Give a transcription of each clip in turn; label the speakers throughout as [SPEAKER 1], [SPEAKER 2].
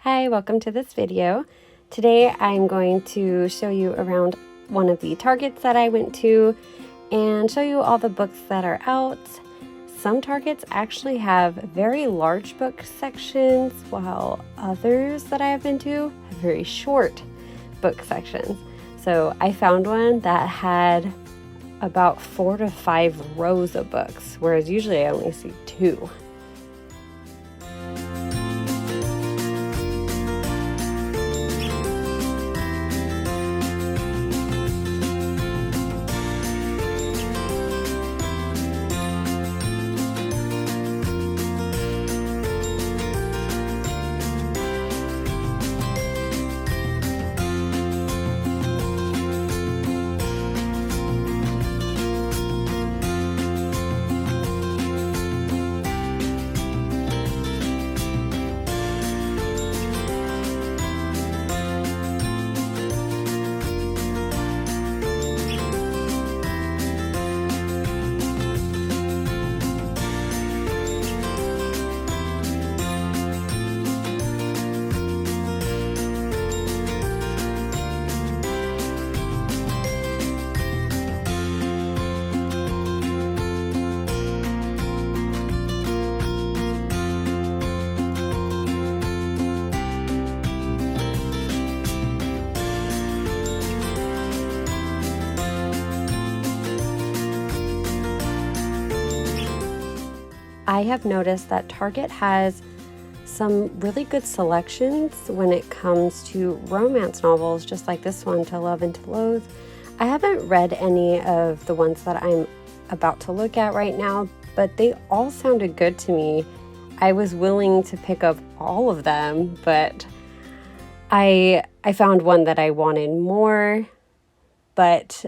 [SPEAKER 1] Hi, welcome to this video. Today I'm going to show you around one of the Targets that I went to and show you all the books that are out. Some Targets actually have very large book sections, while others that I have been to have very short book sections. So I found one that had about 4 to 5 rows of books, whereas usually I only see 2. I have noticed that Target has some really good selections when it comes to romance novels, just like this one, To Love and to Loathe. I haven't read any of the ones that I'm about to look at right now, but they all sounded good to me. I was willing to pick up all of them, but I found one that I wanted more. But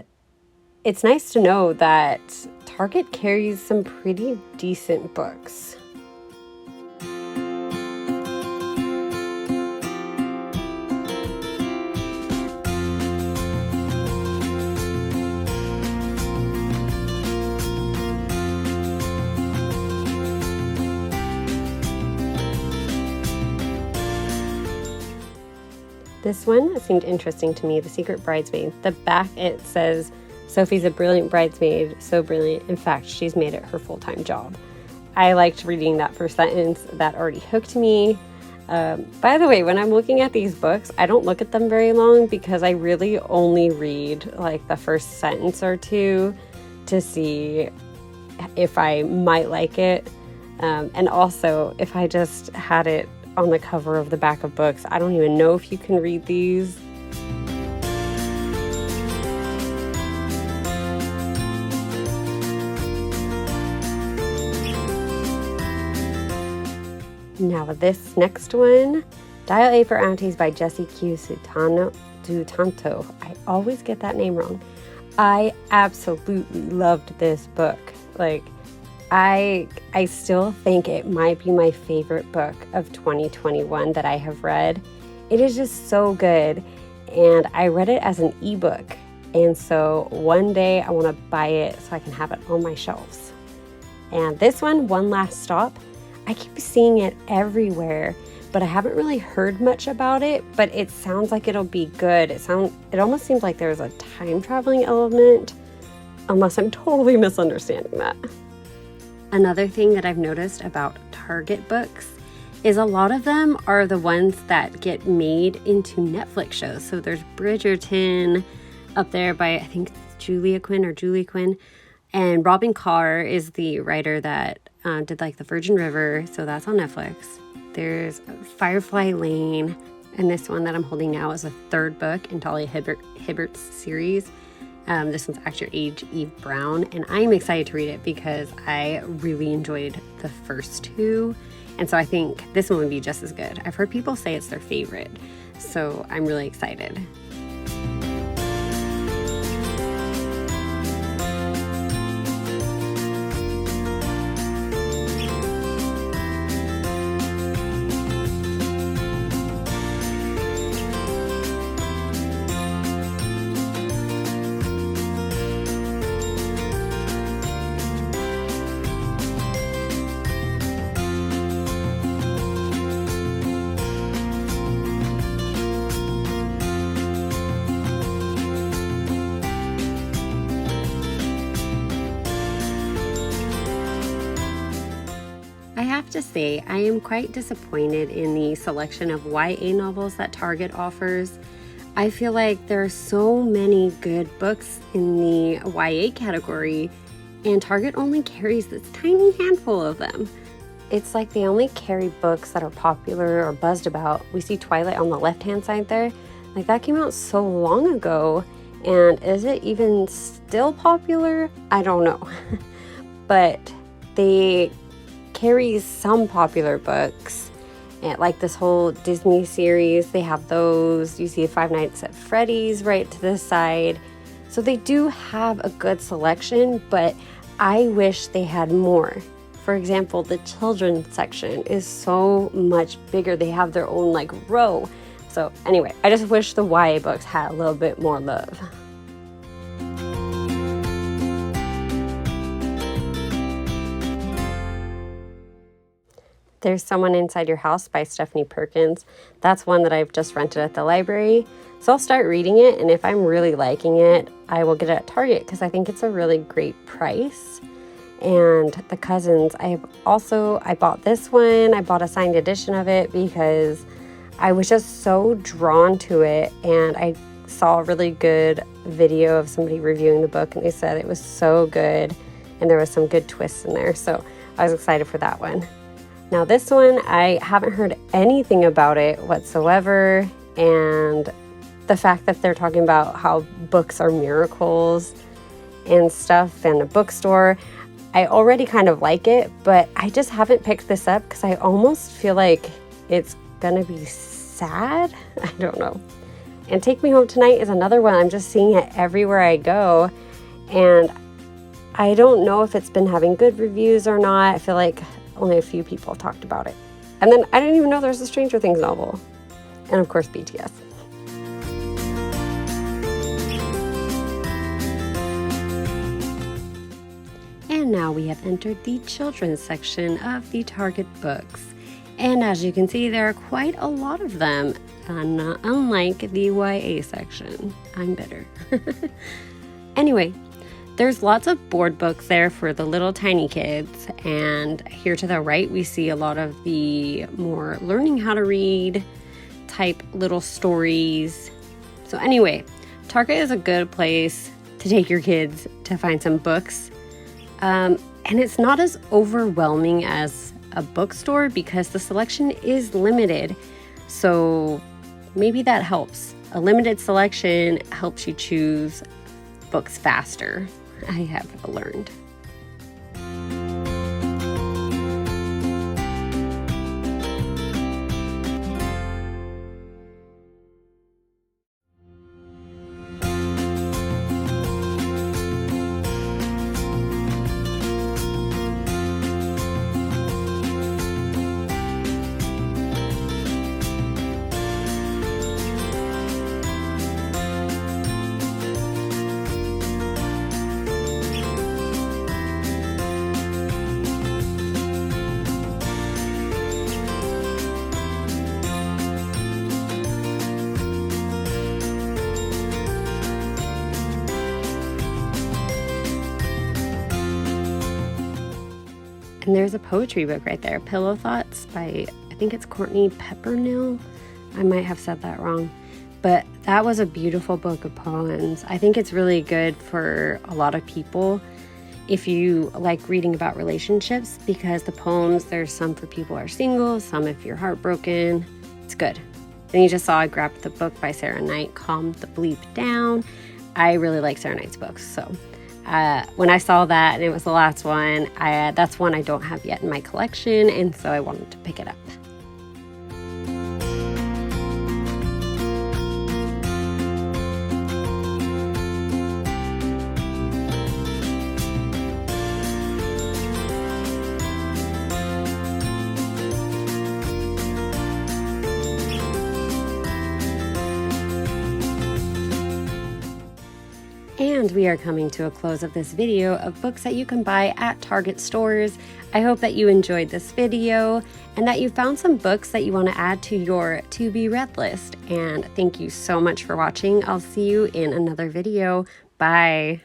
[SPEAKER 1] it's nice to know that Target carries some pretty decent books. This one seemed interesting to me, The Secret Bridesmaid. The back, it says, Sophie's a brilliant bridesmaid, so brilliant, in fact, she's made it her full-time job. I liked reading that first sentence. That already hooked me. By the way, when I'm looking at these books, I don't look at them very long because I really only read like the first sentence or two to see if I might like it. And also, if I just had it on the cover of the back of books, I don't even know if you can read these. Now this next one, Dial A for Aunties by Jessie Q. Sutanto. I always get that name wrong. I absolutely loved this book. Like, I still think it might be my favorite book of 2021 that I have read. It is just so good, and I read it as an ebook, and so one day I want to buy it so I can have it on my shelves. And this one, One Last Stop, I keep seeing it everywhere, but I haven't really heard much about it, but it sounds like it'll be good. It almost seems like there's a time traveling element, unless I'm totally misunderstanding that. Another thing that I've noticed about Target books is a lot of them are the ones that get made into Netflix shows. So there's Bridgerton up there by, I think, Julie Quinn, and Robin Carr is the writer that did like The Virgin River, so that's on Netflix. There's Firefly Lane, and this one that I'm holding now is a third book in Talia Hibbert's series. This one's Act Your Age, Eve Brown, and I'm excited to read it because I really enjoyed the first 2, and so I think this one would be just as good. I've heard people say it's their favorite, so I'm really excited. to say I am quite disappointed in the selection of YA novels that Target offers. I feel like there are so many good books in the YA category, and Target only carries this tiny handful of them. It's like they only carry books that are popular or buzzed about. We see Twilight on the left-hand side there. Like, that came out so long ago, and is it even still popular? I don't know. But they carry some popular books, and like this whole Disney series, they have those. You see Five Nights at Freddy's right to the side. So they do have a good selection, but I wish they had more. For example, the children's section is so much bigger. They have their own like row. So anyway, I just wish the YA books had a little bit more love. There's Someone Inside Your House by Stephanie Perkins. That's one that I've just rented at the library. So I'll start reading it, and if I'm really liking it, I will get it at Target because I think it's a really great price. And The Cousins, I bought this one. I bought a signed edition of it because I was just so drawn to it, and I saw a really good video of somebody reviewing the book, and they said it was so good, and there was some good twists in there. So I was excited for that one. Now this one, I haven't heard anything about it whatsoever, and the fact that they're talking about how books are miracles and stuff and a bookstore, I already kind of like it, but I just haven't picked this up because I almost feel like it's gonna be sad. I don't know. And Take Me Home Tonight is another one. I'm just seeing it everywhere I go, and I don't know if it's been having good reviews or not. I feel like only a few people talked about it. And then I didn't even know there's a Stranger Things novel. And of course, BTS. And now we have entered the children's section of the Target books. And as you can see, there are quite a lot of them, unlike the YA section. I'm bitter. Anyway, there's lots of board books there for the little tiny kids, and here to the right we see a lot of the more learning how to read type little stories. So anyway, Target is a good place to take your kids to find some books, and it's not as overwhelming as a bookstore because the selection is limited, so maybe that helps. A limited selection helps you choose books faster, I have learned. And there's a poetry book right there, Pillow Thoughts by, I think it's Courtney Peppernill. I might have said that wrong. But that was a beautiful book of poems. I think it's really good for a lot of people if you like reading about relationships, because the poems, there's some for people who are single, some if you're heartbroken. It's good. Then you just saw I grabbed the book by Sarah Knight, Calm the Bleep Down. I really like Sarah Knight's books, so when I saw that and it was the last one, that's one I don't have yet in my collection, and so I wanted to pick it up. And we are coming to a close of this video of books that you can buy at Target stores. I hope that you enjoyed this video and that you found some books that you want to add to your to be read list. And thank you so much for watching. I'll see you in another video. Bye.